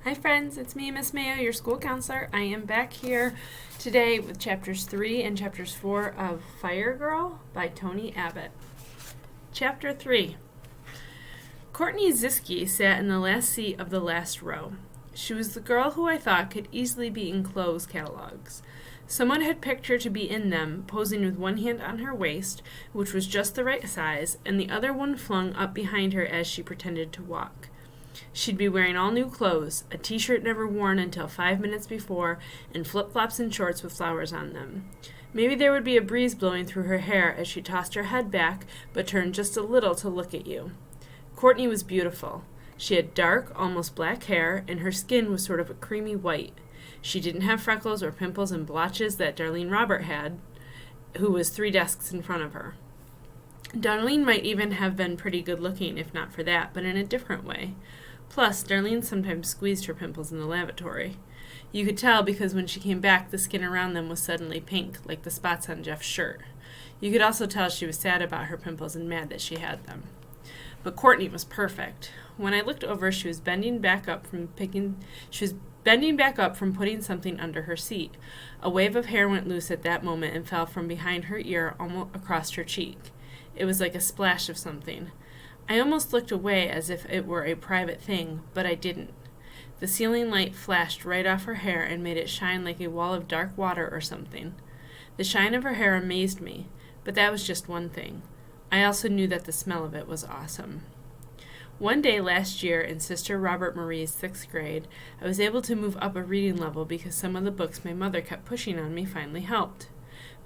Hi friends, it's me, Miss Mayo, your school counselor. I am back here today with chapters 3 and chapters 4 of Fire Girl by Tony Abbott. Chapter 3. Courtney Ziske sat in the last seat of the last row. She was the girl who I thought could easily be in clothes catalogs. Someone had picked her to be in them, posing with one hand on her waist, which was just the right size, and the other one flung up behind her as she pretended to walk. She'd be wearing all new clothes, a t-shirt never worn until 5 minutes before, and flip-flops and shorts with flowers on them. Maybe there would be a breeze blowing through her hair as she tossed her head back, but turned just a little to look at you. Courtney was beautiful. She had dark, almost black hair, and her skin was sort of a creamy white. She didn't have freckles or pimples and blotches that Darlene Robert had, who was 3 desks in front of her. Darlene might even have been pretty good-looking, if not for that, but in a different way. Plus, Darlene sometimes squeezed her pimples in the lavatory. You could tell because when she came back, the skin around them was suddenly pink, like the spots on Jeff's shirt. You could also tell she was sad about her pimples and mad that she had them. But Courtney was perfect. When I looked over, she was bending back up from putting something under her seat. A wave of hair went loose at that moment and fell from behind her ear almost across her cheek. It was like a splash of something. I almost looked away as if it were a private thing, but I didn't. The ceiling light flashed right off her hair and made it shine like a wall of dark water or something. The shine of her hair amazed me, but that was just one thing. I also knew that the smell of it was awesome. One day last year in Sister Robert Marie's 6th grade, I was able to move up a reading level because some of the books my mother kept pushing on me finally helped.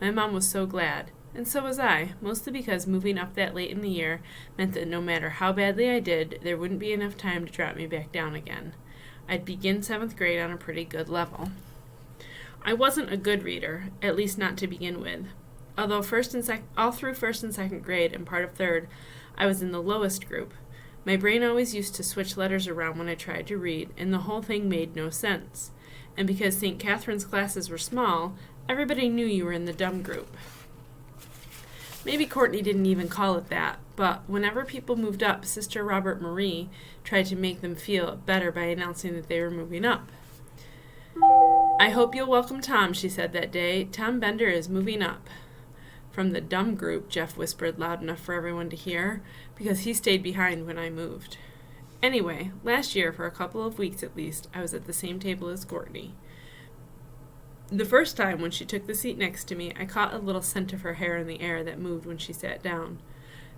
My mom was so glad. And so was I, mostly because moving up that late in the year meant that no matter how badly I did, there wouldn't be enough time to drop me back down again. I'd begin 7th grade on a pretty good level. I wasn't a good reader, at least not to begin with. Although all through 1st and 2nd grade and part of 3rd, I was in the lowest group. My brain always used to switch letters around when I tried to read, and the whole thing made no sense. And because St. Catherine's classes were small, everybody knew you were in the dumb group. Maybe Courtney didn't even call it that, but whenever people moved up, Sister Robert Marie tried to make them feel better by announcing that they were moving up. "I hope you'll welcome Tom," she said that day. "Tom Bender is moving up." From the dumb group, Jeff whispered loud enough for everyone to hear, because he stayed behind when I moved. Anyway, last year, for a couple of weeks at least, I was at the same table as Courtney. The first time, when she took the seat next to me, I caught a little scent of her hair in the air that moved when she sat down.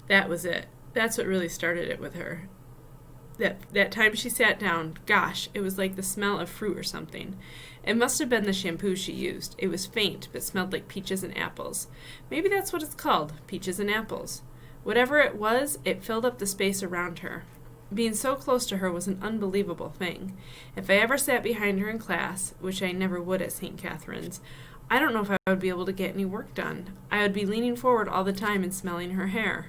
That was it. That's what really started it with her. That time she sat down, gosh, it was like the smell of fruit or something. It must have been the shampoo she used. It was faint, but smelled like peaches and apples. Maybe that's what it's called, peaches and apples. Whatever it was, it filled up the space around her. Being so close to her was an unbelievable thing. If I ever sat behind her in class, which I never would at St. Catherine's, I don't know if I would be able to get any work done. I would be leaning forward all the time and smelling her hair.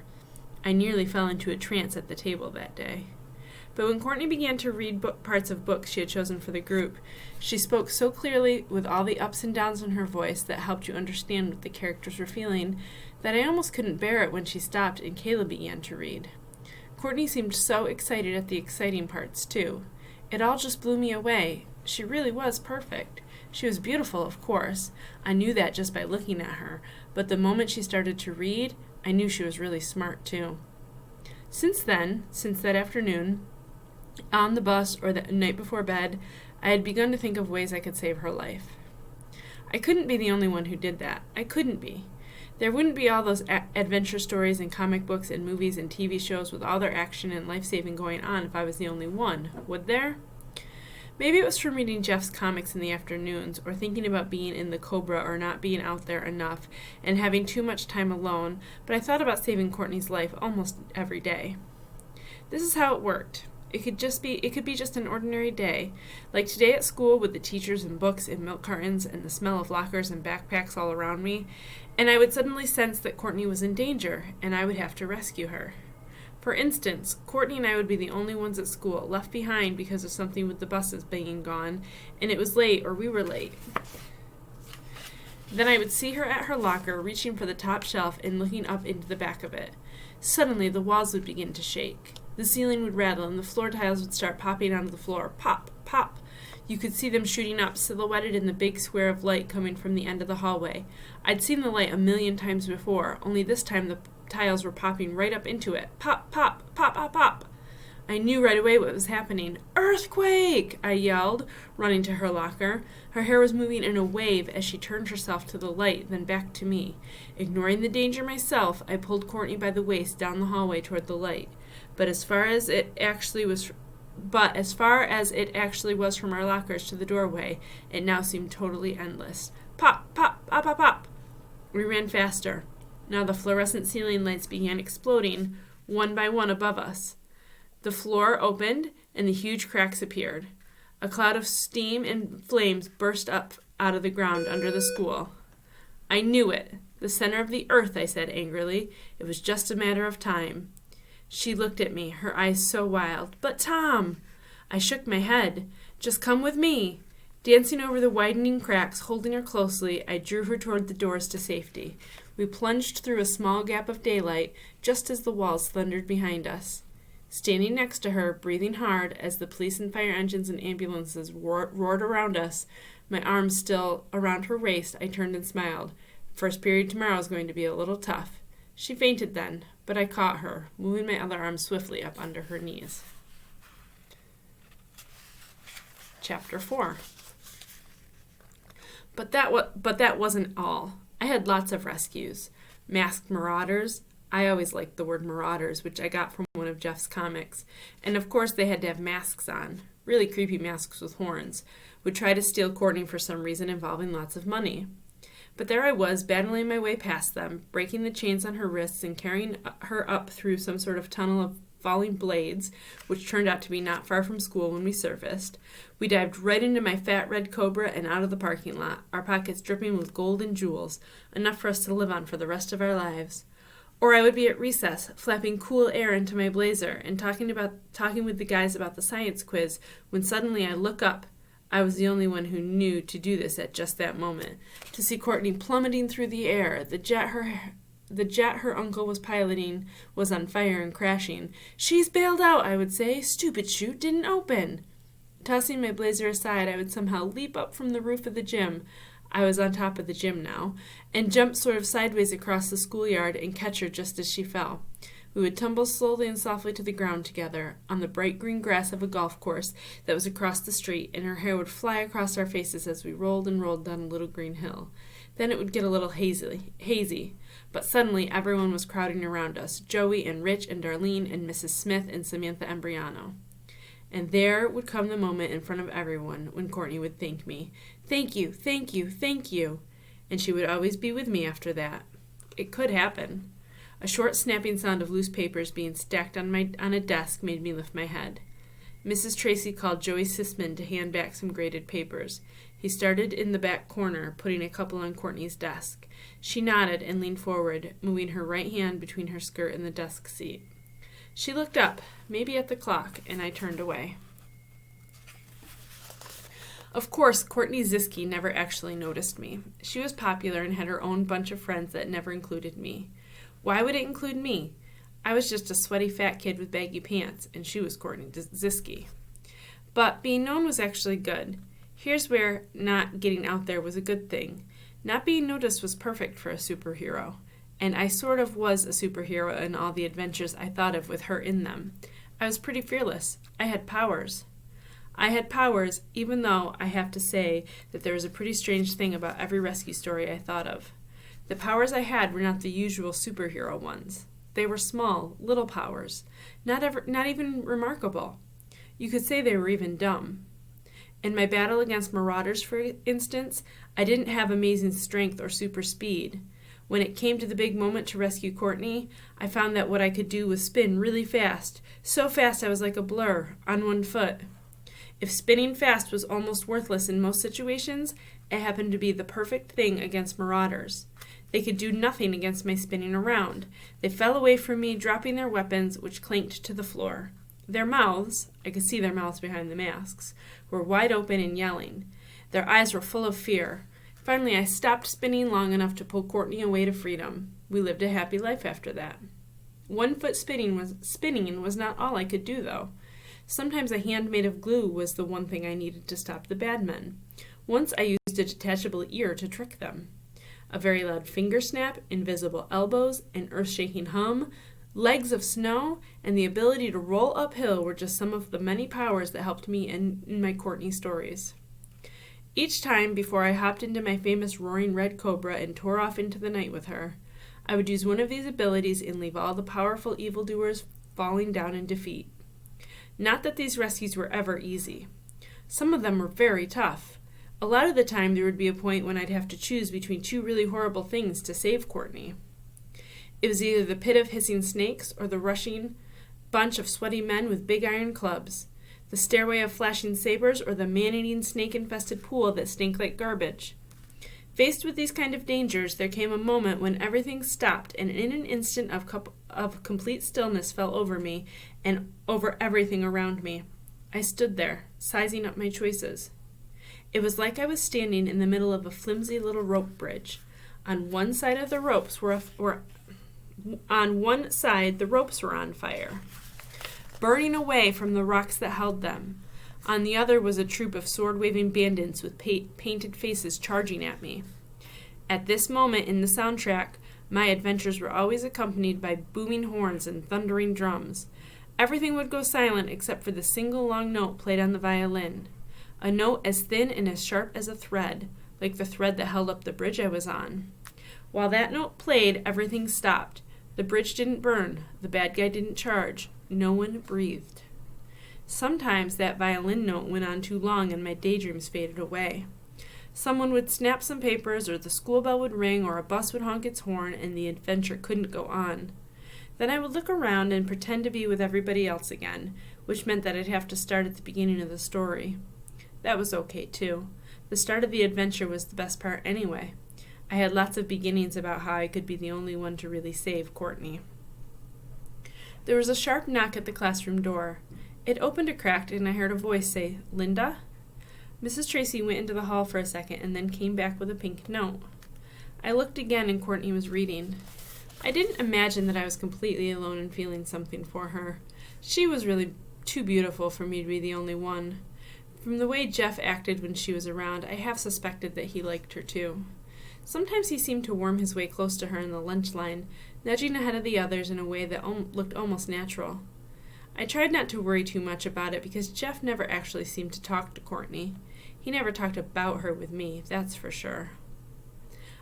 I nearly fell into a trance at the table that day. But when Courtney began to read parts of books she had chosen for the group, she spoke so clearly with all the ups and downs in her voice that helped you understand what the characters were feeling that I almost couldn't bear it when she stopped and Caleb began to read. Courtney seemed so excited at the exciting parts, too. It all just blew me away. She really was perfect. She was beautiful, of course. I knew that just by looking at her, but the moment she started to read, I knew she was really smart, too. Since that afternoon, on the bus or the night before bed, I had begun to think of ways I could save her life. I couldn't be the only one who did that. I couldn't be. There wouldn't be all those adventure stories and comic books and movies and TV shows with all their action and life-saving going on if I was the only one, would there? Maybe it was from reading Jeff's comics in the afternoons or thinking about being in the Cobra or not being out there enough and having too much time alone, but I thought about saving Courtney's life almost every day. This is how it worked. It could be just an ordinary day, like today at school with the teachers and books and milk cartons and the smell of lockers and backpacks all around me, and I would suddenly sense that Courtney was in danger, and I would have to rescue her. For instance, Courtney and I would be the only ones at school, left behind because of something with the buses being gone, and it was late or we were late. Then I would see her at her locker, reaching for the top shelf and looking up into the back of it. Suddenly, the walls would begin to shake. The ceiling would rattle, and the floor tiles would start popping onto the floor. Pop, pop. You could see them shooting up, silhouetted in the big square of light coming from the end of the hallway. I'd seen the light 1,000,000 times before, only this time the tiles were popping right up into it. Pop, pop, pop, pop, pop. I knew right away what was happening. "Earthquake!" I yelled, running to her locker. Her hair was moving in a wave as she turned herself to the light, then back to me. Ignoring the danger myself, I pulled Courtney by the waist down the hallway toward the light. But as far as it actually was from our lockers to the doorway, it now seemed totally endless. Pop, pop, pop, pop, pop. We ran faster. Now the fluorescent ceiling lights began exploding, one by one above us. The floor opened, and the huge cracks appeared. A cloud of steam and flames burst up out of the ground under the school. I knew it. The center of the earth, I said angrily. It was just a matter of time. She looked at me, her eyes so wild. "But Tom!" I shook my head. "Just come with me." Dancing over the widening cracks, holding her closely, I drew her toward the doors to safety. We plunged through a small gap of daylight, just as the walls thundered behind us. Standing next to her, breathing hard, as the police and fire engines and ambulances roared around us, my arms still around her waist, I turned and smiled. First period tomorrow is going to be a little tough. She fainted then, but I caught her, moving my other arm swiftly up under her knees. Chapter 4. But that wasn't all. I had lots of rescues. Masked marauders. I always liked the word marauders, which I got from one of Jeff's comics. And of course they had to have masks on. Really creepy masks with horns. Would try to steal Courtney for some reason involving lots of money. But there I was, battling my way past them, breaking the chains on her wrists and carrying her up through some sort of tunnel of falling blades, which turned out to be not far from school when we surfaced. We dived right into my fat red Cobra and out of the parking lot, our pockets dripping with gold and jewels, enough for us to live on for the rest of our lives. Or I would be at recess, flapping cool air into my blazer and talking with the guys about the science quiz, when suddenly I look up. I was the only one who knew to do this at just that moment. To see Courtney plummeting through the air, the jet her uncle was piloting was on fire and crashing. "She's bailed out," I would say. "Stupid chute didn't open." Tossing my blazer aside, I would somehow leap up from the roof of the gym. I was on top of the gym now, and jump sort of sideways across the schoolyard and catch her just as she fell. We would tumble slowly and softly to the ground together, on the bright green grass of a golf course that was across the street, and her hair would fly across our faces as we rolled and rolled down a little green hill. Then it would get a little hazy, but suddenly everyone was crowding around us, Joey and Rich and Darlene and Mrs. Smith and Samantha Embriano. And there would come the moment in front of everyone when Courtney would thank me. "Thank you, thank you, thank you." And she would always be with me after that. It could happen. A short snapping sound of loose papers being stacked on a desk made me lift my head. Mrs. Tracy called Joey Sisman to hand back some graded papers. He started in the back corner, putting a couple on Courtney's desk. She nodded and leaned forward, moving her right hand between her skirt and the desk seat. She looked up, maybe at the clock, and I turned away. Of course, Courtney Ziske never actually noticed me. She was popular and had her own bunch of friends that never included me. Why would it include me? I was just a sweaty fat kid with baggy pants, and she was Courtney Ziske. But being known was actually good. Here's where not getting out there was a good thing. Not being noticed was perfect for a superhero. And I sort of was a superhero in all the adventures I thought of with her in them. I was pretty fearless. I had powers. Even though I have to say that there was a pretty strange thing about every rescue story I thought of. The powers I had were not the usual superhero ones. They were small, little powers, not even remarkable. You could say they were even dumb. In my battle against marauders, for instance, I didn't have amazing strength or super speed. When it came to the big moment to rescue Courtney, I found that what I could do was spin really fast, so fast I was like a blur, on one foot. If spinning fast was almost worthless in most situations, it happened to be the perfect thing against marauders. They could do nothing against my spinning around. They fell away from me, dropping their weapons, which clanked to the floor. Their mouths, I could see their mouths behind the masks, were wide open and yelling. Their eyes were full of fear. Finally, I stopped spinning long enough to pull Courtney away to freedom. We lived a happy life after that. 1 foot spinning was not all I could do, though. Sometimes a hand made of glue was the one thing I needed to stop the bad men. Once I used a detachable ear to trick them. A very loud finger snap, invisible elbows, an earth-shaking hum, legs of snow, and the ability to roll uphill were just some of the many powers that helped me in my Courtney stories. Each time before I hopped into my famous roaring red cobra and tore off into the night with her, I would use one of these abilities and leave all the powerful evildoers falling down in defeat. Not that these rescues were ever easy. Some of them were very tough. A lot of the time there would be a point when I'd have to choose between two really horrible things to save Courtney. It was either the pit of hissing snakes or the rushing bunch of sweaty men with big iron clubs, the stairway of flashing sabers or the man-eating snake-infested pool that stank like garbage. Faced with these kind of dangers, there came a moment when everything stopped, and in an instant of complete stillness fell over me and over everything around me. I stood there, sizing up my choices. It was like I was standing in the middle of a flimsy little rope bridge. On one side the ropes were on fire, burning away from the rocks that held them. On the other was a troop of sword-waving bandits with painted faces charging at me. At this moment in the soundtrack, my adventures were always accompanied by booming horns and thundering drums. Everything would go silent except for the single long note played on the violin. A note as thin and as sharp as a thread, like the thread that held up the bridge I was on. While that note played, everything stopped. The bridge didn't burn. The bad guy didn't charge. No one breathed. Sometimes that violin note went on too long and my daydreams faded away. Someone would snap some papers, or the school bell would ring, or a bus would honk its horn, and the adventure couldn't go on. Then I would look around and pretend to be with everybody else again, which meant that I'd have to start at the beginning of the story. That was okay, too. The start of the adventure was the best part anyway. I had lots of beginnings about how I could be the only one to really save Courtney. There was a sharp knock at the classroom door. It opened a crack, and I heard a voice say, "Linda?" Mrs. Tracy went into the hall for a second and then came back with a pink note. I looked again, and Courtney was reading. I didn't imagine that I was completely alone in feeling something for her. She was really too beautiful for me to be the only one. From the way Jeff acted when she was around, I half suspected that he liked her too. Sometimes he seemed to worm his way close to her in the lunch line, nudging ahead of the others in a way that looked almost natural. I tried not to worry too much about it because Jeff never actually seemed to talk to Courtney. He never talked about her with me, that's for sure.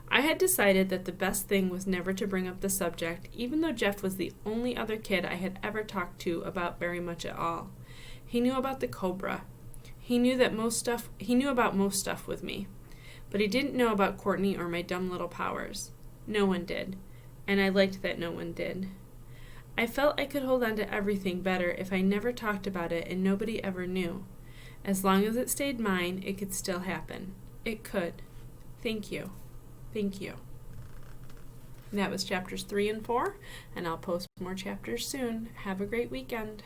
I had decided that the best thing was never to bring up the subject, even though Jeff was the only other kid I had ever talked to about very much at all. He knew about the cobra. He knew about most stuff with me. But he didn't know about Courtney or my dumb little powers. No one did. And I liked that no one did. I felt I could hold on to everything better if I never talked about it and nobody ever knew. As long as it stayed mine, it could still happen. It could. Thank you. Thank you. That was chapters 3 and 4, and I'll post more chapters soon. Have a great weekend.